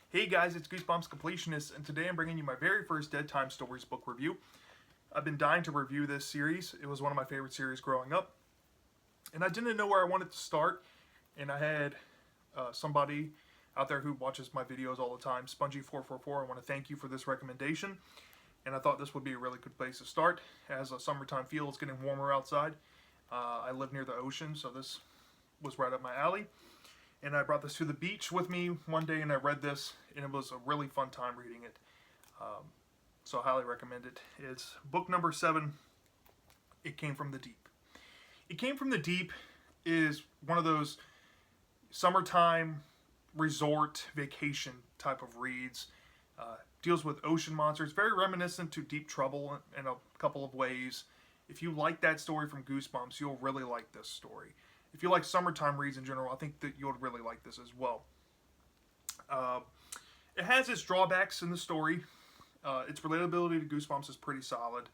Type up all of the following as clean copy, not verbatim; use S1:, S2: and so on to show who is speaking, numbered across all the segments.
S1: Hey guys, it's Goosebumps Completionist, and today I'm bringing you my very first Deadtime Stories book review. I've been dying to review this series. It was one of my favorite series growing up, and I didn't know where I wanted to start, and I had somebody out there who watches my videos all the time, Spongy444. I want to thank you for this recommendation, and I thought this would be a really good place to start. As a summertime feel, it's getting warmer outside. I live near the ocean, so this was right up my alley. And I brought this to the beach with me one day, and I read this, and it was a really fun time reading it. So I highly recommend it. It's book number 7, It Came from the Deep. It Came from the Deep is one of those summertime resort vacation type of reads. Deals with ocean monsters, very reminiscent to Deep Trouble in a couple of ways. If you like that story from Goosebumps, you'll really like this story. If you like summertime reads in general, I think that you'll really like this as well. It has its drawbacks in the story. Its relatability to Goosebumps is pretty solid.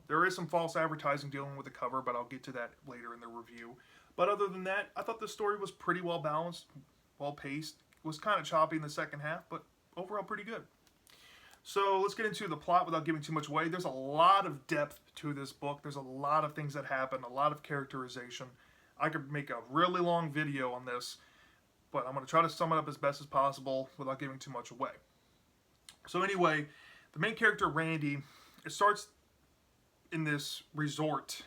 S1: There is some false advertising dealing with the cover, but I'll get to that later in the review. But other than that, I thought the story was pretty well balanced, well paced. It was kind of choppy in the second half, but overall pretty good. So let's get into the plot without giving too much away. There's a lot of depth to this book. There's a lot of things that happen, a lot of characterization. I could make a really long video on this, but I'm going to try to sum it up as best as possible without giving too much away. So anyway, the main character, Randy, it starts in this resort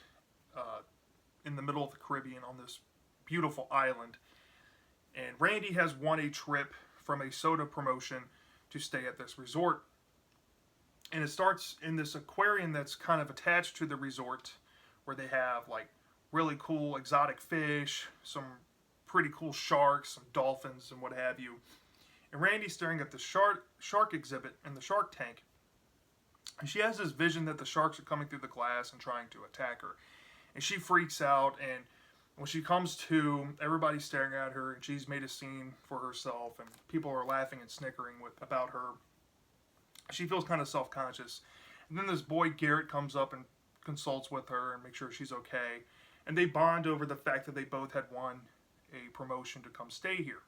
S1: in the middle of the Caribbean on this beautiful island. And Randy has won a trip from a soda promotion to stay at this resort. And it starts in this aquarium that's kind of attached to the resort, where they have like really cool exotic fish, some pretty cool sharks, some dolphins, and what have you. And Randy's staring at the shark exhibit in the shark tank. And she has this vision that the sharks are coming through the glass and trying to attack her. And she freaks out, and when she comes to, everybody's staring at her, and she's made a scene for herself, and people are laughing and snickering about her. She feels kind of self-conscious. And then this boy, Garrett, comes up and consults with her and makes sure she's okay. And they bond over the fact that they both had won a promotion to come stay here.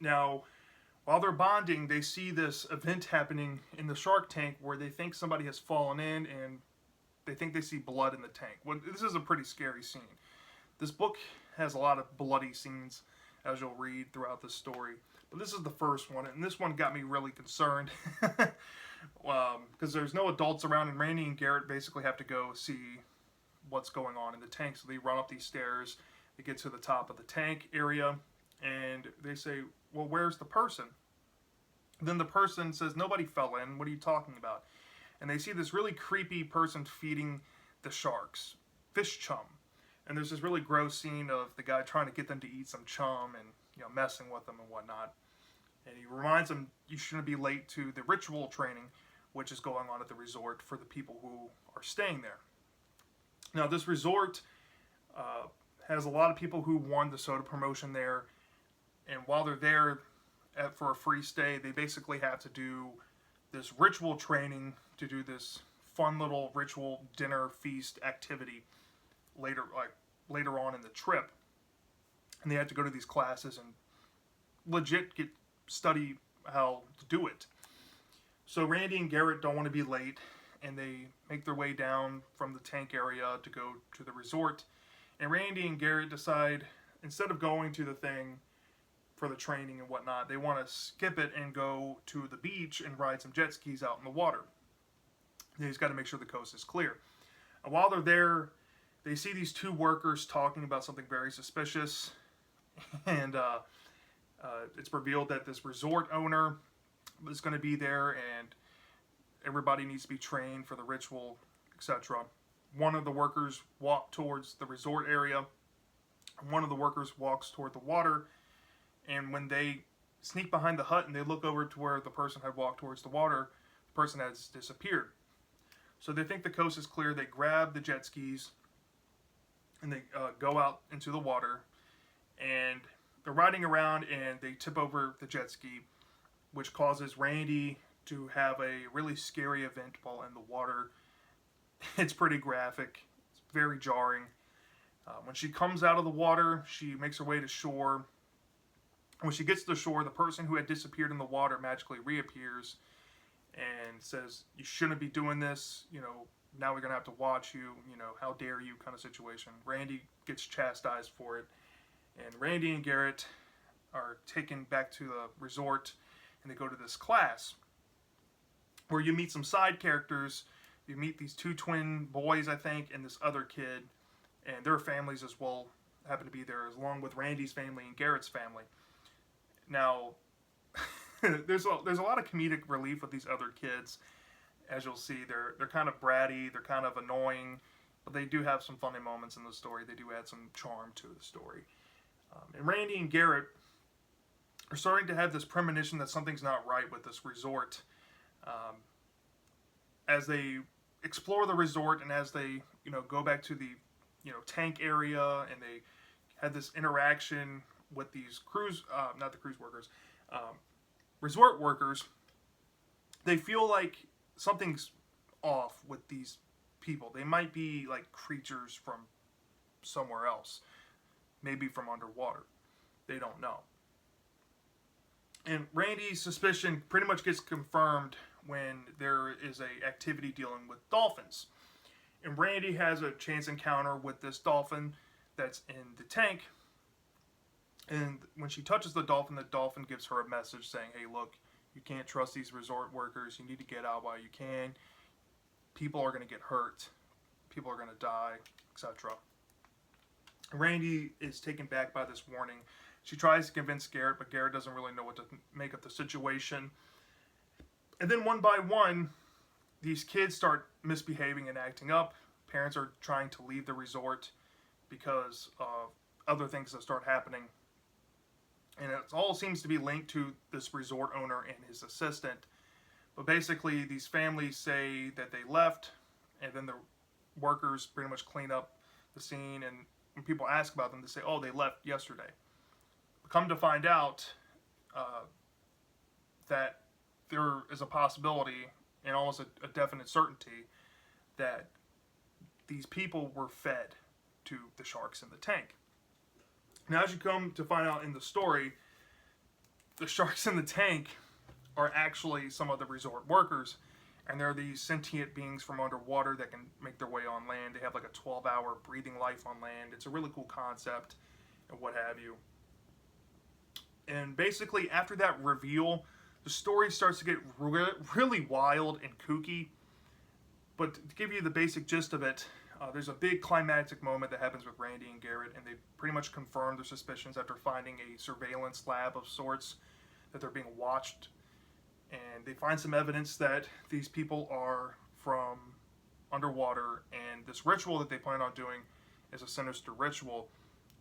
S1: Now, while they're bonding, they see this event happening in the shark tank where they think somebody has fallen in, and they think they see blood in the tank. Well, this is a pretty scary scene. This book has a lot of bloody scenes, as you'll read throughout the story. But this is the first one, and this one got me really concerned. Because there's no adults around, and Randy and Garrett basically have to go see what's going on in the tank. So they run up these stairs, they get to the top of the tank area, and they say, well, where's the person? Then the person says, nobody fell in, what are you talking about? And they see this really creepy person feeding the sharks fish chum. And there's this really gross scene of the guy trying to get them to eat some chum and messing with them and whatnot. And he reminds them you shouldn't be late to the ritual training, which is going on at the resort for the people who are staying there. Now, this resort has a lot of people who won the soda promotion there, and while they're there for a free stay, they basically have to do this ritual training to do this fun little ritual dinner feast activity later on in the trip. And they have to go to these classes and legit study how to do it. So Randy and Garrett don't want to be late, and they make their way down from the tank area to go to the resort. And Randy and Garrett decide, instead of going to the thing for the training and whatnot, they want to skip it and go to the beach and ride some jet skis out in the water. They just got to make sure the coast is clear. And while they're there, they see these two workers talking about something very suspicious, and it's revealed that this resort owner is going to be there, and everybody needs to be trained for the ritual, etc. One of the workers walks towards the resort area, and one of the workers walks toward the water, and when they sneak behind the hut and they look over to where the person had walked towards the water, the person has disappeared. So they think the coast is clear. They grab the jet skis and they go out into the water, and they're riding around, and they tip over the jet ski, which causes Randy to have a really scary event while in the water. It's pretty graphic. It's very jarring. When she comes out of the water, she makes her way to shore, When she gets to the shore, the person who had disappeared in the water magically reappears and says, "You shouldn't be doing this. Now we're going to have to watch you. How dare you," kind of situation. Randy gets chastised for it. And Randy and Garrett are taken back to the resort, and they go to this class where you meet some side characters. You meet these two twin boys, I think, and this other kid, and their families as well happen to be there, along with Randy's family and Garrett's family. Now, there's a lot of comedic relief with these other kids. As you'll see, they're kind of bratty, they're kind of annoying, but they do have some funny moments in the story. They do add some charm to the story. And Randy and Garrett are starting to have this premonition that something's not right with this resort. As they explore the resort and as they go back to the tank area, and they had this interaction with these not the cruise workers, resort workers, they feel like something's off with these people. They might be like creatures from somewhere else, maybe from underwater. They don't know. And Randy's suspicion pretty much gets confirmed when there is a activity dealing with dolphins. And Randy has a chance encounter with this dolphin that's in the tank. And when she touches the dolphin gives her a message saying, "Hey, look, you can't trust these resort workers. You need to get out while you can. People are going to get hurt. People are going to die," etc. Randy is taken back by this warning. She tries to convince Garrett, but Garrett doesn't really know what to make of the situation. And then one by one, these kids start misbehaving and acting up. Parents are trying to leave the resort because of other things that start happening. And it all seems to be linked to this resort owner and his assistant. But basically, these families say that they left, and then the workers pretty much clean up the scene. And when people ask about them, they say, "Oh, they left yesterday." But come to find out that there is a possibility, and almost a definite certainty, that these people were fed to the sharks in the tank. Now, as you come to find out in the story, the sharks in the tank are actually some of the resort workers, and they're these sentient beings from underwater that can make their way on land. They have like a 12-hour breathing life on land. It's a really cool concept and what have you. And basically, after that reveal, the story starts to get really wild and kooky. But to give you the basic gist of it, there's a big climactic moment that happens with Randy and Garrett, and they pretty much confirm their suspicions after finding a surveillance lab of sorts, that they're being watched. And they find some evidence that these people are from underwater, and this ritual that they plan on doing is a sinister ritual,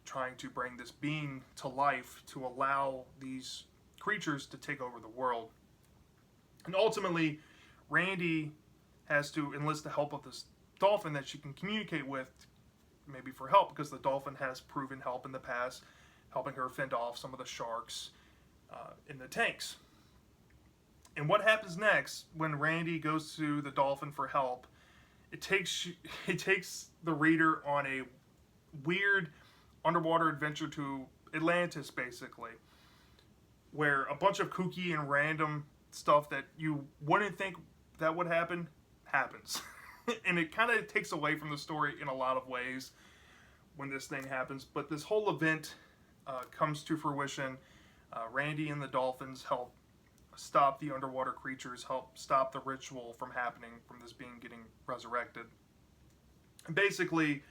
S1: trying to bring this being to life to allow these creatures to take over the world. And ultimately, Randy has to enlist the help of this dolphin that she can communicate with, maybe for help, because the dolphin has proven help in the past, helping her fend off some of the sharks in the tanks. And what happens next when Randy goes to the dolphin for help? It takes the reader on a weird underwater adventure to Atlantis, basically, where a bunch of kooky and random stuff that you wouldn't think that would happen happens. And it kind of takes away from the story in a lot of ways when this thing happens. But this whole event comes to fruition. Randy and the dolphins help stop the underwater creatures, help stop the ritual from happening, from this being getting resurrected. And basically,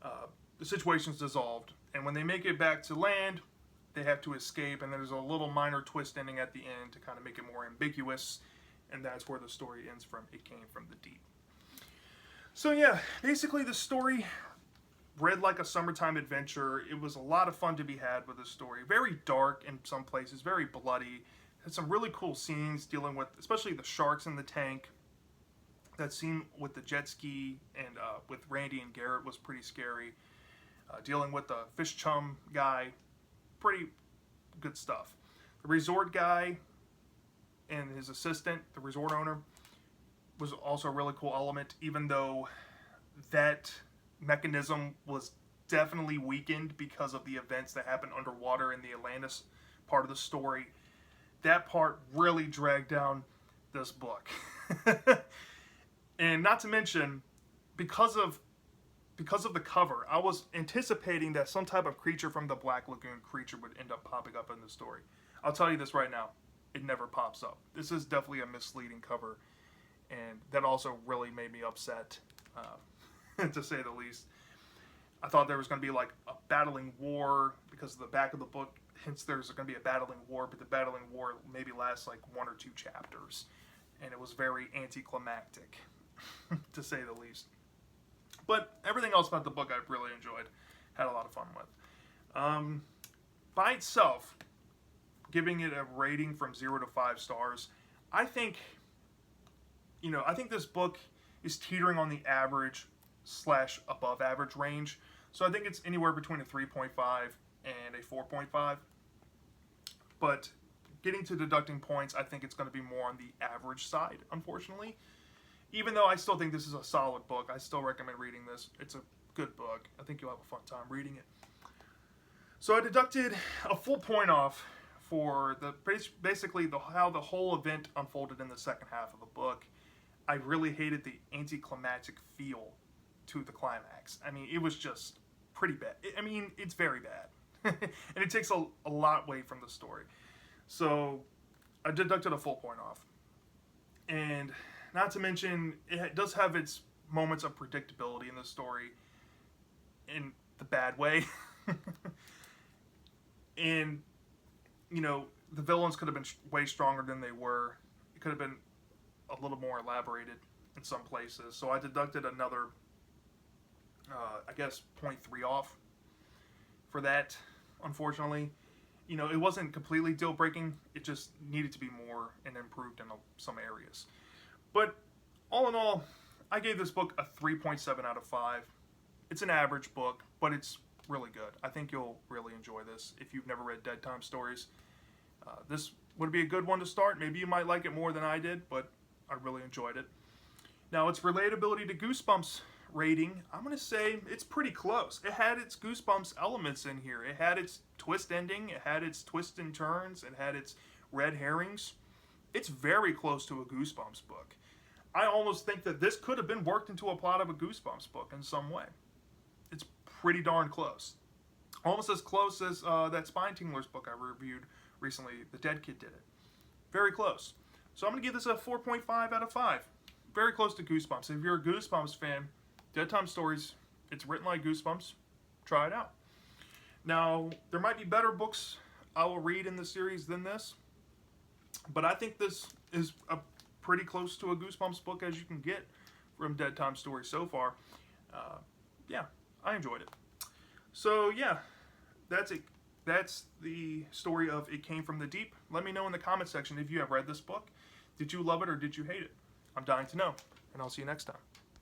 S1: the situation's dissolved. And when they make it back to land, they have to escape. And there's a little minor twist ending at the end to kind of make it more ambiguous. And that's where the story ends from. It came from the deep. So yeah, basically the story read like a summertime adventure. It was a lot of fun to be had with this story. Very dark in some places, very bloody. Had some really cool scenes dealing with, especially the sharks in the tank. That scene with the jet ski and with Randy and Garrett was pretty scary. Dealing with the fish chum guy, pretty good stuff. The resort guy and his assistant, the resort owner, was also a really cool element, even though that mechanism was definitely weakened because of the events that happened underwater in the Atlantis part of the story. That part really dragged down this book. And not to mention, because of the cover, I was anticipating that some type of creature from the Black Lagoon creature would end up popping up in the story. I'll tell you this right now, it never pops up. This is definitely a misleading cover, and that also really made me upset, to say the least. I thought there was going to be like a battling war, because the back of the book hints there's going to be a battling war, but the battling war maybe lasts like 1 or 2 chapters, and it was very anticlimactic, to say the least. But everything else about the book I really enjoyed, had a lot of fun with. By itself, giving it a rating from 0 to 5 stars, I think this book is teetering on the average / above average range. So I think it's anywhere between a 3.5 and a 4.5. But getting to deducting points, I think it's going to be more on the average side, unfortunately. Even though I still think this is a solid book, I still recommend reading this. It's a good book. I think you'll have a fun time reading it. So I deducted a full point off for basically how the whole event unfolded in the second half of the book. I really hated the anticlimactic feel to the climax. I mean, it was just pretty bad. It's very bad. And it takes a lot away from the story. So I deducted a full point off. And not to mention, it does have its moments of predictability in the story in the bad way. And, the villains could have been way stronger than they were. It could have been a little more elaborated in some places. So I deducted another, 0.3 off for that, unfortunately. It wasn't completely deal-breaking. It just needed to be more and improved in some areas. But all in all, I gave this book a 3.7 out of 5. It's an average book, but it's really good. I think you'll really enjoy this if you've never read Deadtime stories. This would be a good one to start. Maybe you might like it more than I did, but I really enjoyed it. Now, its relatability to Goosebumps rating, I'm going to say it's pretty close. It had its Goosebumps elements in here. It had its twist ending. It had its twists and turns. It had its red herrings. It's very close to a Goosebumps book. I almost think that this could have been worked into a plot of a Goosebumps book in some way. It's pretty darn close. Almost as close as that Spine Tingler's book I reviewed recently, The Dead Kid Did It. Very close. So I'm going to give this a 4.5 out of 5. Very close to Goosebumps. If you're a Goosebumps fan, Deadtime Stories, it's written like Goosebumps. Try it out. Now, there might be better books I will read in the series than this, but I think this is a pretty close to a Goosebumps book as you can get from Deadtime Stories so far. Yeah, I enjoyed it. So yeah, that's it. That's the story of It Came from the Deep. Let me know in the comment section if you have read this book. Did you love it or did you hate it? I'm dying to know, and I'll see you next time.